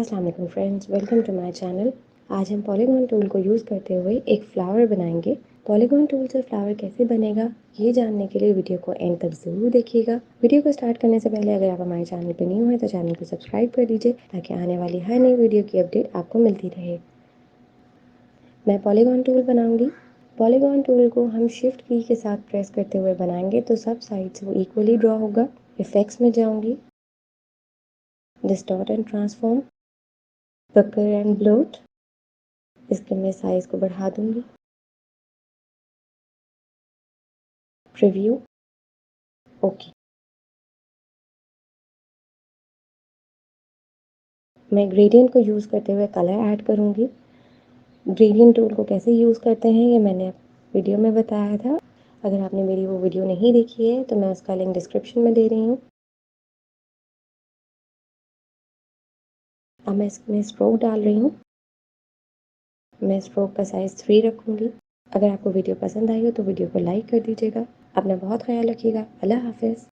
अस्सलाम वालेकुम friends, welcome to my channel. आज हम पॉलीगॉन टूल को यूज़ करते हुए एक फ्लावर बनाएंगे। पॉलीगॉन टूल से फ्लावर कैसे बनेगा ये जानने के लिए वीडियो को एंड तक ज़रूर देखिएगा। वीडियो को स्टार्ट करने से पहले अगर आप हमारे चैनल पर न्यू हैं तो चैनल को सब्सक्राइब कर दीजिए ताकि आने वाली हर नई वीडियो की अपडेट आपको मिलती रहे। मैं पॉलीगॉन टूल बनाऊंगी। पॉलीगॉन टूल को हम शिफ्ट की के साथ प्रेस करते हुए बनाएंगे तो सब साइड्स वो इक्वली ड्रॉ होगा। इफेक्ट्स में जाऊंगी, distort and transform, pucker and bloat. इसके मैं साइज़ को बढ़ा दूंगी। Preview, okay. मैं ग्रेडियंट को यूज़ करते हुए कलर ऐड करूंगी। ग्रेडियंट टूल को कैसे यूज़ करते हैं ये मैंने वीडियो में बताया था। अगर आपने मेरी वो वीडियो नहीं देखी है तो मैं उसका लिंक डिस्क्रिप्शन में दे रही हूँ। अब मैं इसमें स्ट्रोक डाल रही हूँ। मैं स्ट्रोक का साइज़ 3 रखूँगी। अगर आपको वीडियो पसंद आई हो तो वीडियो को लाइक कर दीजिएगा। अपना बहुत ख्याल रखिएगा। अल्लाह हाफ़िज़।